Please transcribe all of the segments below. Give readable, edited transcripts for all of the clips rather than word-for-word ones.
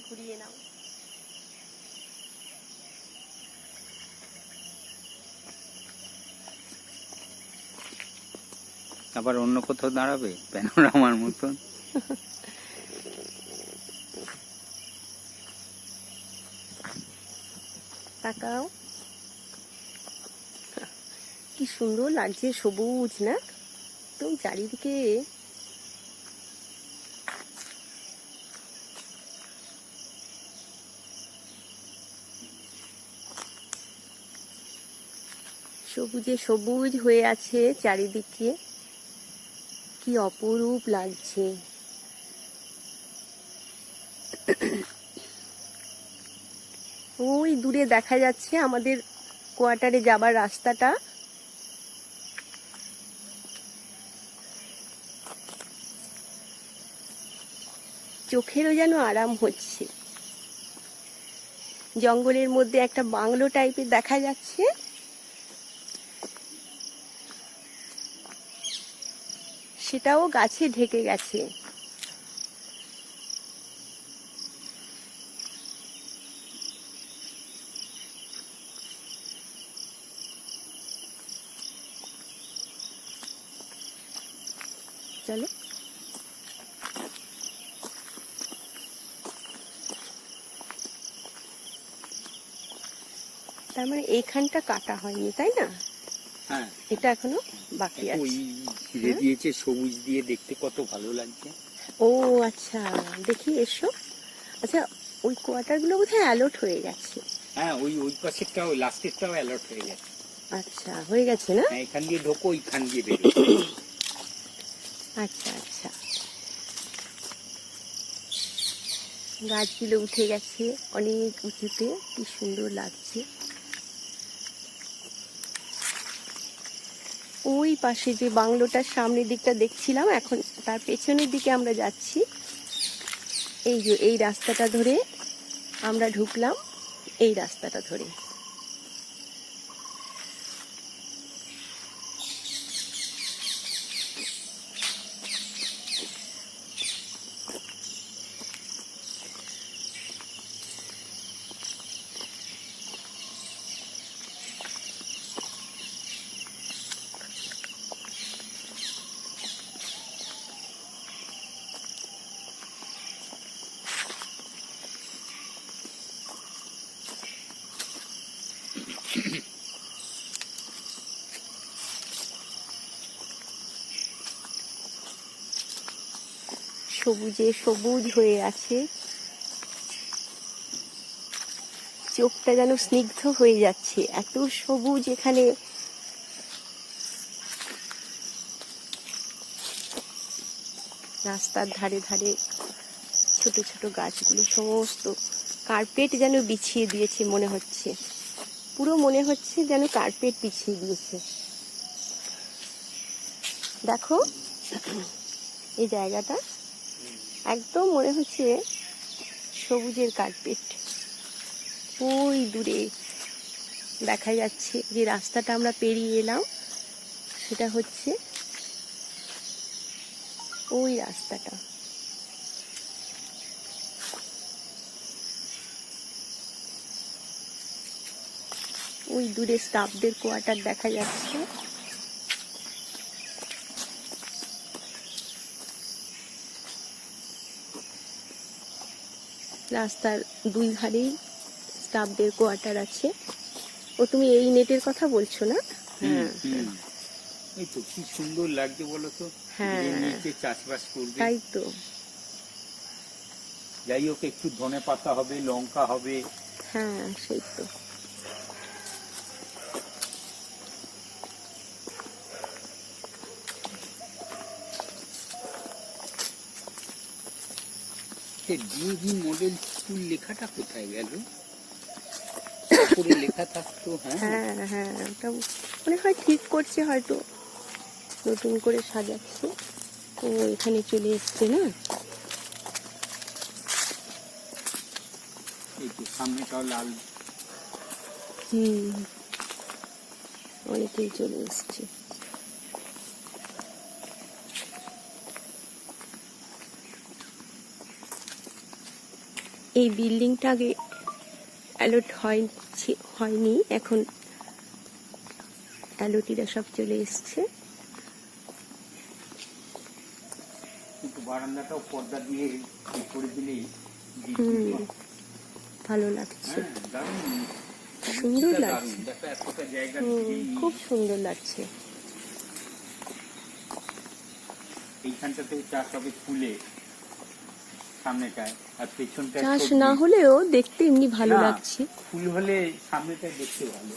ঘুরিয়ে নাও। আবার অন্য কোথাও দাঁড়াবে প্যানোরামার মতন? তাকাও, কি সুন্দর লাগছে, সবুজ না একদম চারিদিকে। সবুজে সবুজ হয়ে আছে চারিদিকে, কি অপরূপ লাগছে। ওই দূরে দেখা যাচ্ছে আমাদের কোয়ার্টারে যাবার রাস্তাটা। চোখেরও যেন আরাম হচ্ছে। জঙ্গলের মধ্যে একটা বাংলো টাইপের দেখা যাচ্ছে। সেটাও গাছে ঢেকে গেছে। চলো, তার মানে এইখানটা কাটা হয়নি, তাই না? হ্যাঁ, এটা এখনো বাকি আছে। ঘিরে দিয়েছে সবুজ দিয়ে, দেখতে কত ভালো লাগছে। ও আচ্ছা, দেখি এসো। আচ্ছা, ওই কোয়ার্টার গুলো বোধহয় অ্যালার্ট হয়ে গেছে। হ্যাঁ, ওই পাশেরটাও, লাস্টেরটাও অ্যালার্ট হয়ে গেছে। আচ্ছা, হয়ে গেছে না? হ্যাঁ, এখান দিয়ে ঢোকো, ওইখান দিয়ে বেরো। আচ্ছা আচ্ছা, গাছগুলো উঠে গেছে অনেক উঁচুতে, কি সুন্দর লাগছে। ওই পাশে যে বাংলোটার সামনের দিকটা দেখছিলাম, এখন তার পেছনের দিকে আমরা যাচ্ছি। এই যে এই রাস্তাটা ধরে আমরা ঢুকলাম, এই রাস্তাটা ধরে। সবুজে সবুজ হয়ে আছে, চোখটা যেন স্নিগ্ধ হয়ে যাচ্ছে, এত সবুজ এখানে। রাস্তার ধারে ধারে ছোট ছোট গাছগুলো সমস্ত কার্পেট যেন বিছিয়ে দিয়েছে মনে হচ্ছে, পুরো মনে হচ্ছে যেন কার্পেট বিছিয়ে দিয়েছে। দেখো এই জায়গাটা একদম মনে হচ্ছে সবুজের কার্পেট। ওই দূরে দেখা যাচ্ছে যে রাস্তাটা আমরা পেরিয়ে এলাম, সেটা হচ্ছে ওই রাস্তাটা। ওই দূরে স্টাফদের কোয়ার্টার দেখা যাচ্ছে। রাস্তার দুই ধারেই স্টাফদের কোয়ার্টার আছে। ও তুমি এই নেটের কথা বলছো না? হ্যাঁ, এই তো কি সুন্দর লাগছে বলো তো। হ্যাঁ, নিচে চাষবাস করবে, তাই তো। যাই হোক, একটু ধনে পাতা হবে, লঙ্কা হবে। হ্যাঁ, সেই তো। ডিএভি মডেল স্কুল লেখাটা কোথায় গেল? লেখা থাকতো। হ্যাঁ হ্যাঁ, ওটা মনে হয় ঠিক করছে, হয়তো নতুন করে সাজাচ্ছে। ও এখানে চলে এসছে না? এই তো সামনেটাও লাল। অনেকেই চলে এসছে। এই বিল্ডিংটা আগে অ্যালার্ট হয়নি, এখন অ্যালার্টিরা সব চলে এসছে। কিন্তু বারান্দাটাও পর্দা দিয়ে করে দিলেই ভালো লাগছে, দারুণ সুন্দর লাগছে, দেখো এতটা জায়গা খুব সুন্দর লাগছে। এইখানটাতেও চাষ হবে ফুলে সামনেটায়, আর পেছনটায় চাষ না হলেও দেখতে এমনি ভালো লাগছে। ফুল হলে সামনেটায় দেখতে ভালো।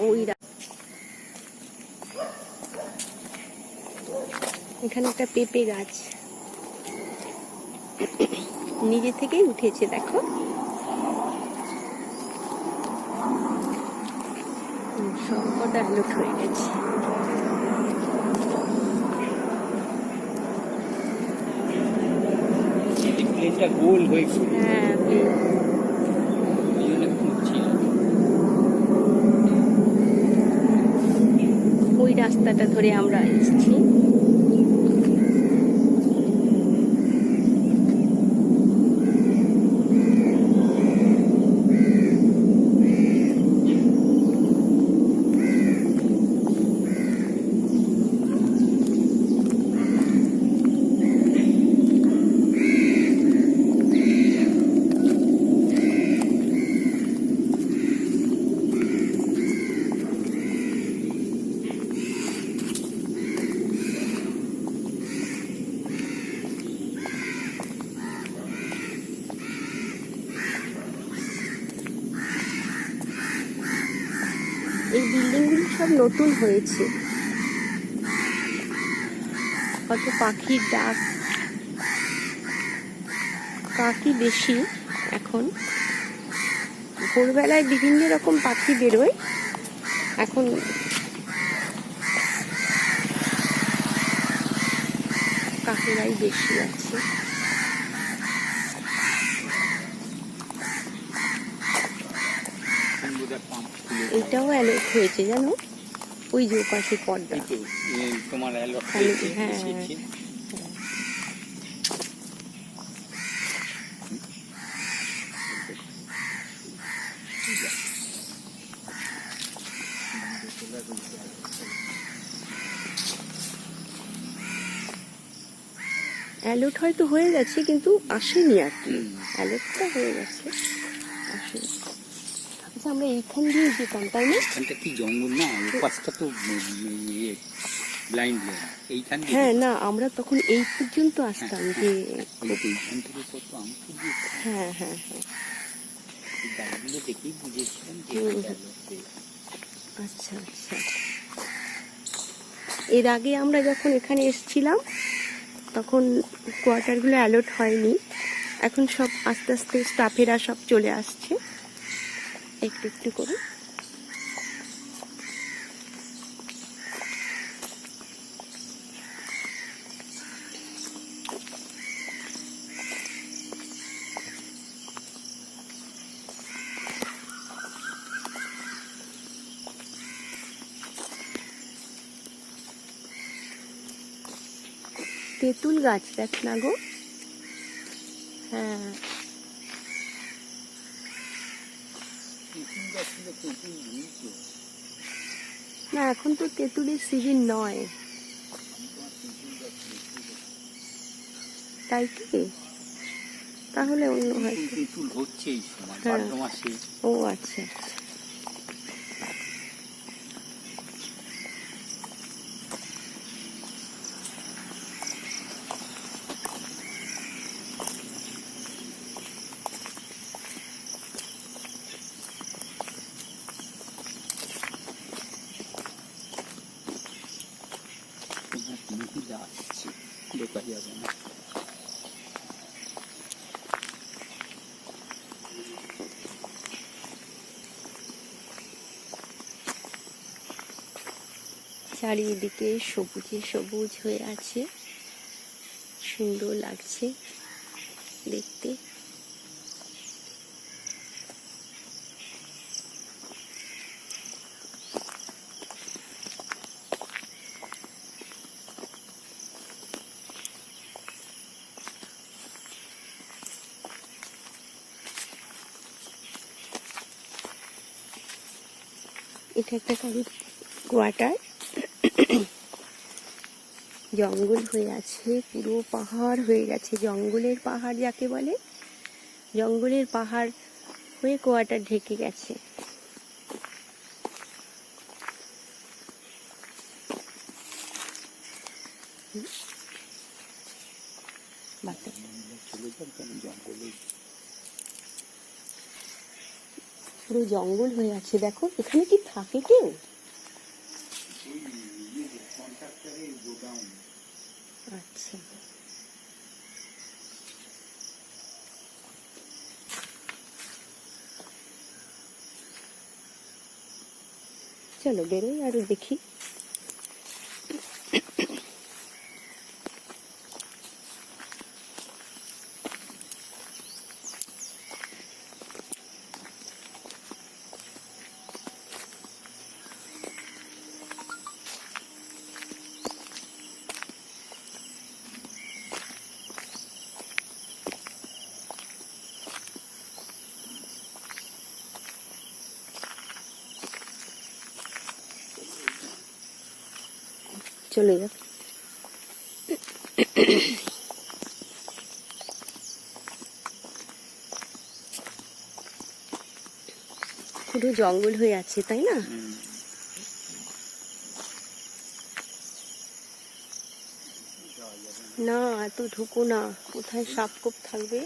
ওই এখানে একটা পেঁপে গাছ নিজে থেকেই উঠেছে, দেখো সবকটা অ্যালার্ট হয়ে গেছে। প্লেনটা গোল হয়ে গেছে। হ্যাঁ, ওই রাস্তাটা ধরে আমরা এসেছি। এই বিল্ডিংগুলো সব নতুন হয়েছে। কত পাখির ডাক, পাখি বেশি এখন। ভোরবেলায় বিভিন্ন রকম পাখি বেরোয়, এখন কাকেরাই বেশি আছে। এটাও অ্যালার্ট হয়েছে জানো, ওই যে পাশে পর্দা তোমার অ্যালার্ট হ্যাঁ অ্যালার্ট হয়তো হয়ে গেছে কিন্তু আসেনি আর কি, অ্যালার্টটা হয়ে গেছে আসেনি। আচ্ছা, আমরা এইখান দিয়ে যেতাম তাই না? এখানটা কি জঙ্গল না, পাশটা তো ব্লাইন্ড লেন এইখান। হ্যাঁ না, আমরা তখন এই পর্যন্ত আসতাম যে এইখান থেকে কত আম ফুল। হ্যাঁ হ্যাঁ হ্যাঁ, গাছগুলো দেখেই বুঝেছিলাম যে আচ্ছা আচ্ছা। এর আগে আমরা যখন এখানে এসেছিলাম তখন কোয়ার্টারগুলো অ্যালার্ট হয়নি, এখন সব আস্তে আস্তে স্টাফেরা সব চলে আসছে একটু একটু করে। তেঁতুল গাছ দেখ না গো, হ্যাঁ না, এখন তো তেঁতুলের সিজন নয়, তাই কি? তাহলে অন্য হয়তো তেঁতুল হচ্ছে এই সময় ভাদ্র মাসে। ও আচ্ছা আচ্ছা। দেখা যাবে না। চারিদিকে সবুজে সবুজ হয়ে আছে, সুন্দর লাগছে দেখতে। এটা একটা কারোর কোয়ার্টার। জঙ্গল হয়ে আছে, পুরো পাহাড় হয়ে গেছে, জঙ্গলের পাহাড় যাকে বলে, জঙ্গলের পাহাড় হয়ে কোয়ার্টার ঢেকে গেছে। পুরো জঙ্গল হয়ে আছে, দেখো এখানে কি থাকে কেউ? আচ্ছা, চলো বেরোই আরো দেখি। চলে যাও। পুরো জঙ্গল হয়ে আছে, তাই না? না, এত ঢুকো না, কোথায় সাপ কোপ থাকবে।